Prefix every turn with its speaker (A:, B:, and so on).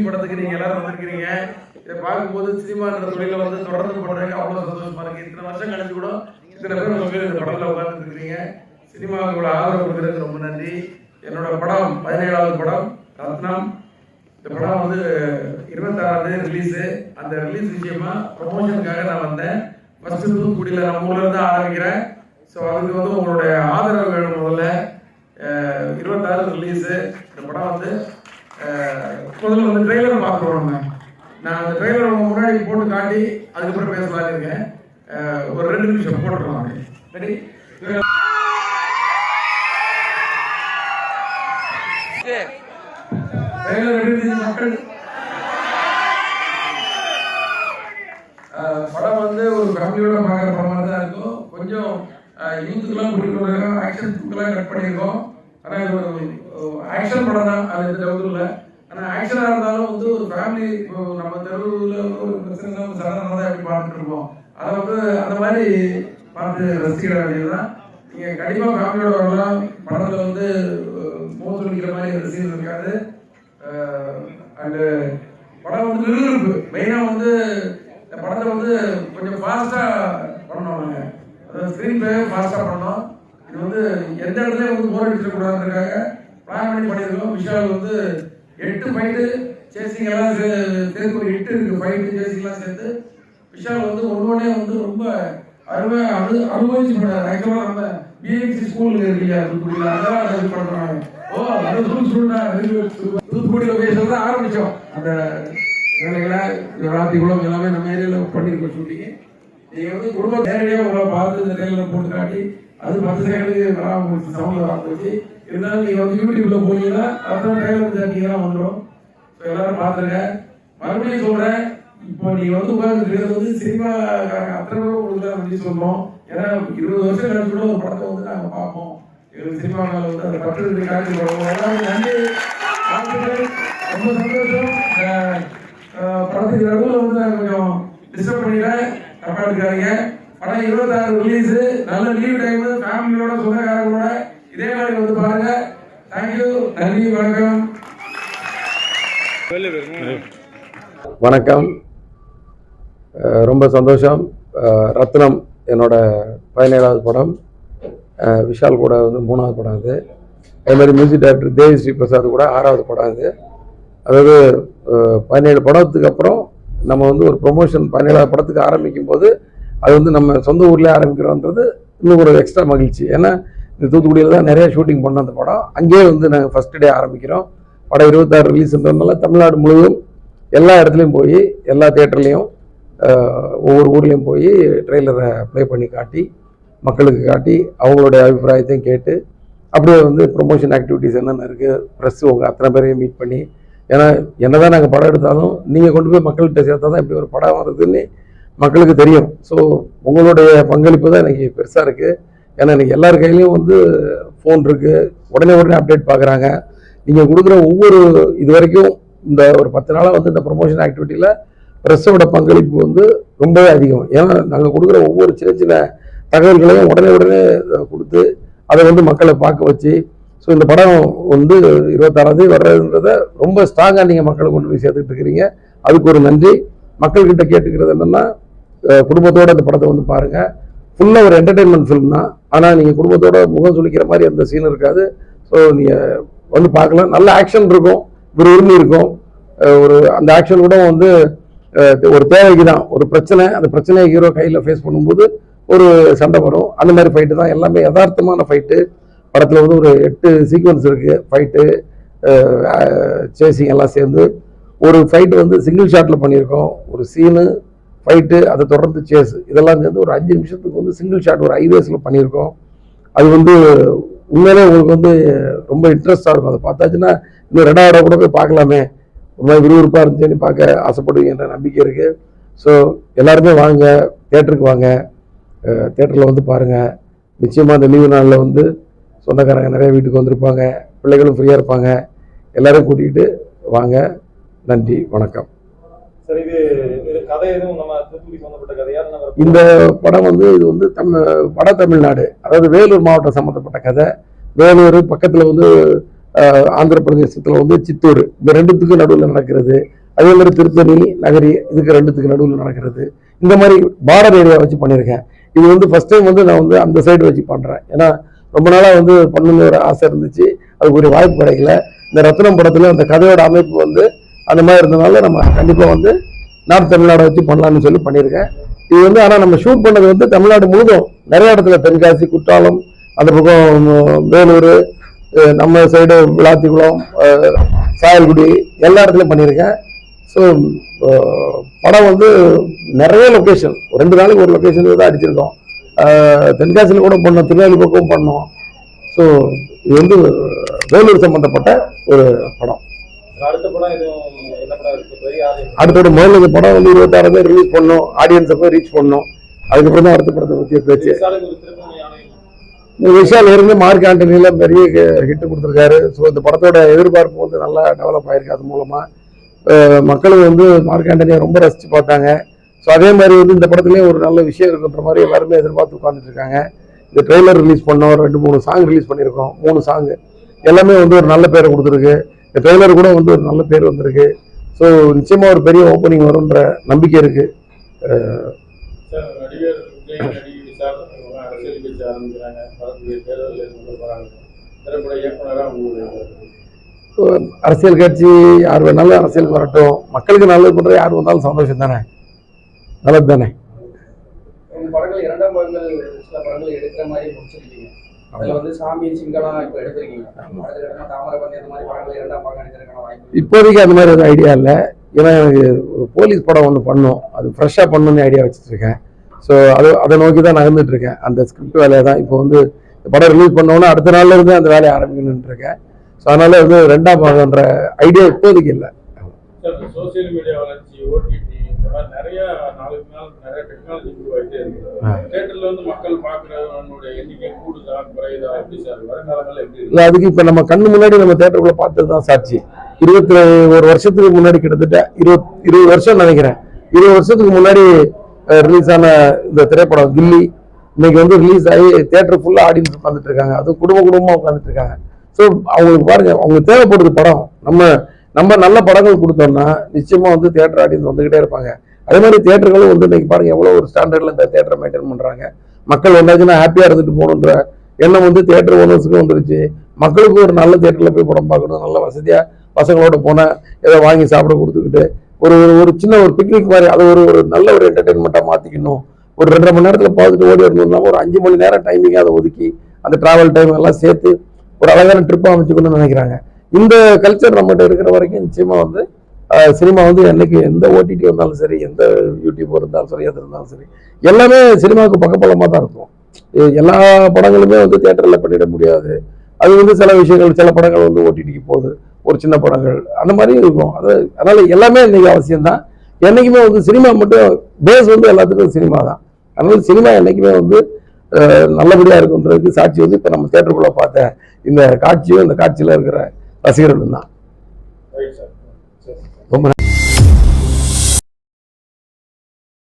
A: படத்துக்கு நீங்க எல்லாரும் வந்திருக்கிறீங்க. இதை பார்க்கும்போது சினிமான்ற தொழில வந்து தொடர்ந்து பண்றீங்க, அவ்வளவு சந்தோஷமா இருக்கு. இத்தனை வருஷம் கழிச்சு கூட இத்தனை பேர் உங்க பேர் இந்த படத்துல உட்கார்ந்து இருக்கிறீங்க. சினிமாவுக்கு ஆதரவு கொடுக்கறதுக்கு ரொம்ப நன்றி. என்னோட படம் 17வது படம் ரத்னம். இந்த படம் வந்து 26ஆம் தேதி ரிலீஸ். அந்த ரிலீஸ் விஷயமா ப்ரொமோஷனுக்காக நான் வந்தேன். ஃபர்ஸ்ட் தூத்துக்குடியில் நம்ம ஊர்ல இருந்து ஆரம்பிக்கிறேன். ஸோ அதுக்கு வந்து உங்களுடைய ஆதரவு வேணும். முதல்ல 26 ரிலீஸ். இந்த படம் வந்து முதல்ல வந்து ட்ரெய்லர் பார்க்குறோம். நான் அந்த ட்ரெய்லர் உங்க முன்னாடி போட்டு காட்டி அதுக்கப்புறம் பேசலான்னு இருக்கேன். ஒரு 2 நிமிஷம் போட்டுருவாங்க. ரெடி? மக்கள் படம் வந்து ஒரு ஃபேமிலியோட பார்க்குற படமாக தான் இருக்கும். கொஞ்சம் யூத்துக்கெல்லாம் பிடிக்கும், ஆக்ஷனுக்கெல்லாம் கட் பண்ணியிருக்கோம். ஆனால் இது ஒரு ஆக்ஷன் படம் தான், அது எந்த டவுட்டும் இல்லை. ஆனால் ஆக்ஷனாக இருந்தாலும் வந்து ஒரு ஃபேமிலி, நம்ம தெருவில் ஒரு பிரச்சனை சடனாக தான் எப்படி பார்த்துட்டு இருப்போம். அதை வந்து அந்த மாதிரி பார்த்து ரசிக்கிற வேண்டியதுதான். நீங்கள் கண்டிப்பாக ஃபேமிலியோட வரலாம். படத்தில் வந்து மோசம் சொல்லிக்கிற மாதிரி ஒரு சீன் இருக்காது. அண்டு படம் வந்து விறுவிறுப்பு. மெயினாக வந்து இந்த படத்தை வந்து கொஞ்சம் ஃபாஸ்ட்டாக பண்ணோம். நாங்கள் அதாவது ஸ்க்ரீன் பிளே ஃபாஸ்ட்டாக பண்ணோம். இது வந்து எந்த இடத்துலையும் வந்து போர் அடிச்சிடக்கூடாதுக்காக பிளான் பண்ணி பண்ணியிருக்கோம். விஷால் வந்து 8 ஃபைட்டு சேசிங் எல்லாம் சேர்த்து ஒரு 8 இருக்குது. ஃபைட்டு சேசிங்லாம் சேர்த்து விஷால் வந்து ஒவ்வொன்றே வந்து ரொம்ப அருமையாக அனுபவிச்சு பண்ணார். ஆக்சுவலாக நம்ம பிஎம்சி ஸ்கூலுக்கு இருக்கீங்க அதெல்லாம் இது பண்ணுறாங்க. அது தூத்துக்குடி லொகேஷன் தான் ஆரம்பித்தோம் அந்த வேலைகளை. ராத்திகுளம் எல்லாமே நம்ம ஏரியாவில் பண்ணியிருக்கோம் ஷூட்டிங்கு. நீங்கள் வந்து குடும்பம் நேரடியாக உங்களை பார்த்து இந்த ட்ரெயிலில் போட்டு காட்டி அது 10 செகண்டுக்கு வராமல் போச்சு, சவுண்ட் வராமல் போச்சு. இருந்தாலும் நீங்கள் வந்து யூடியூப்பில் போனீங்கன்னா அதான் ட்ரெயிலர் தேட்டிங்கெல்லாம் வந்துடும். ஸோ எல்லாரும் பார்த்துருங்க. மறுபடியும் சொல்கிறேன், இப்போ நீங்கள் வந்து உட்காந்துருக்கிறது வந்து சினிமாக்காரங்க அத்தனை பேரும் உங்களுக்கு தான் நன்றி சொல்லணும். ஏன்னா 20 வருஷம் கழிச்சு கூட ஒரு படத்தை வந்து நாங்கள் பார்ப்போம். எங்களுக்கு சினிமாவில் வந்து அந்த பற்று காட்சி போடுவோம். எல்லாரும் நன்றி, ரொம்ப சந்தோஷம். படத்துக்கு நடுவில் வந்து நான் கொஞ்சம் டிஸ்டர்ப் பண்ணிட்டேன், தப்பா எடுக்காதீங்க. படம் 26 ரிலீஸ். நல்ல லீவ் டைம், ஃபேமிலியோட சொந்தக்காரங்களோட இதே மாதிரி வந்து பாருங்க. தேங்க்யூ, நன்றி, வணக்கம்.
B: வணக்கம், ரொம்ப சந்தோஷம். ரத்னம் என்னோட 17வது படம். விஷால் கூட வந்து 3வது படம் இது. அதே மாதிரி மியூசிக் டைரக்டர் தேவி ஸ்ரீ பிரசாத் கூட 6வது படம் இது. அதாவது 17 படத்துக்கு அப்புறம் நம்ம வந்து ஒரு ப்ரொமோஷன் 17வது படத்துக்கு ஆரம்பிக்கும் போது அது வந்து நம்ம சொந்த ஊர்லேயே ஆரம்பிக்கிறோன்றது இன்னும் ஒரு எக்ஸ்ட்ரா மகிழ்ச்சி. ஏன்னா இந்த தூத்துக்குடியில் தான் நிறைய ஷூட்டிங் பண்ணோம் அந்த படம். அங்கேயே வந்து நாங்கள் ஃபஸ்ட் டே ஆரம்பிக்கிறோம். படம் 26 ரிலீஸ்ன்றதுனால தமிழ்நாடு முழுவதும் எல்லா இடத்துலையும் போய் எல்லா தியேட்டர்லேயும் ஒவ்வொரு ஊர்லேயும் போய் ட்ரெய்லரை ப்ளே பண்ணி காட்டி மக்களுக்கு காட்டி அவங்களுடைய அபிப்பிராயத்தையும் கேட்டு அப்படியே வந்து ப்ரொமோஷன் ஆக்டிவிட்டீஸ் என்னென்ன இருக்குது, ப்ரெஸ்ஸு உங்கள் அத்தனை பேரையும் மீட் பண்ணி. ஏன்னா என்னதான் நாங்கள் படம் எடுத்தாலும் நீங்கள் கொண்டு போய் மக்கள்கிட்ட சேர்த்தா தான் இப்படி ஒரு படம் வருதுன்னு மக்களுக்கு தெரியும். ஸோ உங்களுடைய பங்களிப்பு தான் எனக்கு பெருசாக இருக்குது. ஏன்னா எனக்கு எல்லார் கையிலையும் வந்து ஃபோன் இருக்குது, உடனே அப்டேட் பார்க்குறாங்க. நீங்கள் கொடுக்குற ஒவ்வொரு இது வரைக்கும் இந்த ஒரு 10 நாளாக வந்து இந்த ப்ரொமோஷன் ஆக்டிவிட்டியில் ப்ரெஸ்ஸோட பங்களிப்பு வந்து ரொம்பவே அதிகம். ஏன்னா நாங்கள் கொடுக்குற ஒவ்வொரு சின்ன சின்ன தகவல்களையும் உடனே கொடுத்து அதை வந்து மக்களை பார்க்க வச்சு. ஸோ இந்த படம் வந்து 26ஆம் தேதி வர்றதுன்றதை ரொம்ப ஸ்ட்ராங்காக நீங்கள் மக்களை கொண்டு போய் சேர்த்துட்டு இருக்கிறீங்க. அதுக்கு ஒரு நன்றி. மக்கள்கிட்ட கேட்டுக்கிறது என்னென்னா, குடும்பத்தோடு அந்த படத்தை வந்து பாருங்கள். ஃபுல்லாக ஒரு என்டர்டெயின்மெண்ட் ஃபிலிம் தான். ஆனால் நீங்கள் குடும்பத்தோட முகம் சுளிக்கிற மாதிரி அந்த சீன் இருக்காது. ஸோ நீங்கள் வந்து பார்க்கலாம். நல்ல ஆக்ஷன் இருக்கும், விரும்பி இருக்கும். ஒரு அந்த ஆக்ஷன் கூட வந்து ஒரு தேவைக்கு தான், ஒரு பிரச்சனை, அந்த பிரச்சனையை ஹீரோ கையில் ஃபேஸ் பண்ணும்போது ஒரு சண்டை வரும். அந்த மாதிரி ஃபைட்டு தான், எல்லாமே யதார்த்தமான ஃபைட்டு. படத்தில் வந்து ஒரு 8 சீக்வன்ஸ் இருக்குது. ஃபைட்டு, சேசிங் எல்லாம் சேர்ந்து ஒரு ஃபைட்டு வந்து சிங்கிள் ஷாட்டில் பண்ணியிருக்கோம். ஒரு சீனு, ஃபைட்டு, அதை தொடர்ந்து சேஸ், இதெல்லாம் சேர்ந்து ஒரு 5 நிமிஷத்துக்கு வந்து சிங்கிள் ஷாட் ஒரு ஹைவேஸில் பண்ணியிருக்கோம். அது வந்து உண்மையிலே உங்களுக்கு வந்து ரொம்ப இன்ட்ரெஸ்டாக இருக்கும். அதை பார்த்தாச்சுன்னா இன்னும் 2வது கூட போய் பார்க்கலாமே, ரொம்ப விறுவிறுப்பாக இருந்துச்சுன்னு பார்க்க ஆசைப்படுவீங்கன்ற நம்பிக்கை இருக்குது. ஸோ எல்லாருமே வாங்க, தியேட்டருக்கு வாங்க, தியேட்டரில் வந்து பாருங்கள். நிச்சயமாக அந்த லீவு நாளில் வந்து சொந்தக்காரங்க நிறைய வீட்டுக்கு வந்திருப்பாங்க, பிள்ளைகளும் ஃப்ரீயாக இருப்பாங்க. எல்லோரும் கூட்டிகிட்டு வாங்க. நன்றி, வணக்கம். இந்த படம் வந்து இது வந்து வட தமிழ்நாடு, அதாவது வேலூர் மாவட்டம் சம்மந்தப்பட்ட கதை. வேலூர் பக்கத்தில் வந்து ஆந்திர பிரதேசத்தில் வந்து சித்தூர், இந்த 2த்துக்கும் நடுவில் நடக்கிறது. அதே மாதிரி திருத்தணி நகரி இதுக்கு ரெண்டுத்துக்கு நடுவில் நடக்கிறது. இந்த மாதிரி பார்டர் ஏரியா வச்சு பண்ணியிருக்கேன். இது வந்து ஃபர்ஸ்ட் டைம் வந்து நான் வந்து அந்த சைடு வச்சு பண்ணுறேன். ஏன்னா ரொம்ப நாளாக வந்து பண்ணணும்னு ஒரு ஆசை இருந்துச்சு, அதுக்கு ஒரு வாய்ப்பு கிடைக்கல. இந்த ரத்னம் படத்தில் அந்த கதையோட அமைப்பு வந்து அந்த மாதிரி இருந்ததுனால நம்ம கண்டிப்பாக வந்து நார்த் தமிழ்நாடு வச்சு பண்ணலாம்னு சொல்லி பண்ணியிருக்கேன். இது வந்து ஆனால் நம்ம ஷூட் பண்ணது வந்து தமிழ்நாடு முழுதும் நிறைய இடத்துல, தென்காசி, குற்றாலம், அந்த பக்கம் வேலூர், நம்ம சைடு விளாத்திக்குளம், சாயல்குடி, எல்லா இடத்துலையும் பண்ணியிருக்கேன். ஸோ படம் வந்து நிறைய லொக்கேஷன், 2 நாளைக்கு ஒரு லொக்கேஷன் தான் அடிச்சிருக்கோம். தென்காசியில் கூட பண்ணோம், திருநெல்வேலி பக்கம் பண்ணோம். ஸோ இது வந்து வேலூர் சம்பந்தப்பட்ட ஒரு படம். அடுத்தோட முதல்ல இந்த படம் வந்து 26 பேர் ரிலீஸ் பண்ணோம், ஆடியன்ஸை போய் ரீச் பண்ணோம். அதுக்கப்புறம் தான் அடுத்த படத்தை பற்றிய பேச்சு. விஷால் இருந்து மார்க் ஆண்டனியில பெரிய ஹிட் கொடுத்துருக்காரு. ஸோ இந்த படத்தோட எதிர்பார்ப்பு வந்து நல்லா டெவலப் ஆயிருக்கு. அது மூலமா மக்களும் வந்து மார்க் ஆண்டனியை ரொம்ப ரசிச்சு பார்த்தாங்க. ஸோ அதே மாதிரி வந்து இந்த படத்துலேயும் ஒரு நல்ல விஷயம் இருக்குன்ற மாதிரி எல்லாருமே எதிர்பார்த்து உட்காந்துட்டு இருக்காங்க. இந்த ட்ரெய்லர் ரிலீஸ் பண்ணோம், 2-3 சாங் ரிலீஸ் பண்ணியிருக்கோம், 3 சாங் எல்லாமே வந்து ஒரு நல்ல பேரை கொடுத்துருக்கு. இந்த ட்ரெய்லர் கூட வந்து ஒரு நல்ல பேர் வந்திருக்கு. ஸோ நிச்சயமா ஒரு பெரிய ஓப்பனிங் வரும்ன்ற நம்பிக்கை இருக்கு. அரசியல் கட்சி யார் வேணாலும் அரசியல் வரட்டும், மக்களுக்கு நல்லது பண்ற யார் வந்தாலும் சந்தோஷம் தானே, நல்லது தானே.
C: படங்கள் 2ஆம் பாகங்கள் சில படங்கள் எடுக்கிற மாதிரி முடிச்சிருக்கீங்க. அதுல வந்து சாமி சிங்களா இப்ப எடுத்திருக்கீங்க. தாமரபரணி அந்த மாதிரி படங்கள் 2ஆம் பாகம் எடுக்கிறதுக்கான வாய்ப்பு
B: இப்போதைக்கு அந்த மாதிரி எதுவும் ஐடியா இல்லை. ஏன்னா எனக்கு ஒரு போலீஸ் படம் ஒன்று பண்ணோம், அது ஃப்ரெஷ்ஷாக பண்ணணும்னு ஐடியா வச்சுட்டு இருக்கேன். ஸோ அதை நோக்கி தான் நகர்ந்துட்டு இருக்கேன். அந்த ஸ்கிரிப்ட் வேலையை தான் இப்போ வந்து படம் ரிலீஸ் பண்ணோன்னா அடுத்த நாள்ல இருந்து அந்த வேலையை ஆரம்பிக்கணும்னு இருக்கேன். ஸோ அதனால வந்து 2ஆம் பாகம்ன்ற ஐடியா இப்போதைக்கு இல்லை.
D: சோசியல் மீடியா வளர்ச்சி, ஓடிடி, இந்த மாதிரி நிறைய நாளுக்கு நாள் நிறைய டெக்னாலஜி இம்ப்ரூவ் ஆகிட்டே இருக்குது. தியேட்டர்ல வந்து மக்கள் பார்க்குறவங்களுடைய எண்ணிக்கை கூடுதா குறையுதா, எப்படி சார் வருங்காலங்களில் எப்படி இருக்கு?
B: அதுக்கு இப்போ நம்ம கண்ணு முன்னாடி நம்ம தியேட்டருக்குள்ள பார்த்தது தான் சாட்சி. 21 வருஷத்துக்கு முன்னாடி, கிட்டத்தட்ட 20 வருஷம் நினைக்கிறேன், 20 வருஷத்துக்கு முன்னாடி ரிலீஸ் ஆன இந்த திரைப்படம் கில்லி இன்னைக்கு வந்து ரிலீஸ் ஆகி தியேட்டர் ஃபுல்லாக ஆடியன்ஸ் உட்காந்துட்டு இருக்காங்க. அது குடும்பமாக உட்காந்துட்டு இருக்காங்க. ஸோ அவங்களுக்கு பாருங்க, அவங்க தேவைப்படுது படம். நம்ம நல்ல படங்கள் கொடுத்தோம்னா நிச்சயமா வந்து தியேட்டர் ஆடியன்ஸ் வந்துகிட்டே இருப்பாங்க. அதே மாதிரி தியேட்டர்களும் வந்து இன்னைக்கு பாருங்க எவ்வளோ ஒரு ஸ்டாண்டர்ட்ல இந்த தியேட்டரை மெயின்டைன் பண்றாங்க. மக்கள் வந்தாச்சுன்னா ஹாப்பியா இருந்துட்டு போகணுன்ற எண்ணம் வந்து தியேட்டர் ஓனர்ஸுக்கும் வந்துருச்சு. மக்களுக்கும் ஒரு நல்ல தியேட்டர்ல போய் படம் பார்க்கணும், நல்ல வசதியா பசங்களோட போனா ஏதோ வாங்கி சாப்பிட கொடுத்துக்கிட்டு ஒரு சின்ன ஒரு பிக்னிக் மாதிரி அதை ஒரு நல்ல ஒரு என்டர்டைன்மெண்ட்டாக மாற்றிக்கணும். ஒரு 2.5 மணி நேரத்தில் பார்த்துட்டு ஓடி வரணும்னா ஒரு 5 மணி நேரம் டைமிங்காக அதை ஒதுக்கி அந்த டிராவல் டைம் எல்லாம் சேர்த்து ஒரு அழகான ட்ரிப்பாக அமைச்சுக்கணும்னு நினைக்கிறாங்க. இந்த கல்ச்சர் நம்மகிட்ட இருக்கிற வரைக்கும் நிச்சயமா வந்து சினிமா வந்து என்னைக்கு எந்த ஓடிடி வந்தாலும் சரி, எந்த யூடியூப் இருந்தாலும் சரி, எது இருந்தாலும் சரி, எல்லாமே சினிமாவுக்கு பக்கபலமாக தான் இருக்கும். எல்லா படங்களுமே வந்து தியேட்டரில் பண்ணிட முடியாது. அது வந்து சில விஷயங்கள், சில படங்கள் வந்து ஓடிடிக்கு போகுது, ஒரு சின்ன படங்கள் அந்த மாதிரி இருக்கும். அதனால எல்லாமே இன்னைக்கு அவசியம்தான். என்னைக்குமே வந்து சினிமா மட்டும் பேஸ் வந்து எல்லாத்துக்கும் சினிமா தான். அதனால சினிமா என்னைக்குமே வந்து நல்லபடியா இருக்குன்றதுக்கு சாட்சி வந்து இப்ப நம்ம தியேட்டருக்குள்ள பார்த்த இந்த காட்சியும் இந்த காட்சியில இருக்கிற ரசிகர்களும் தான். ரொம்ப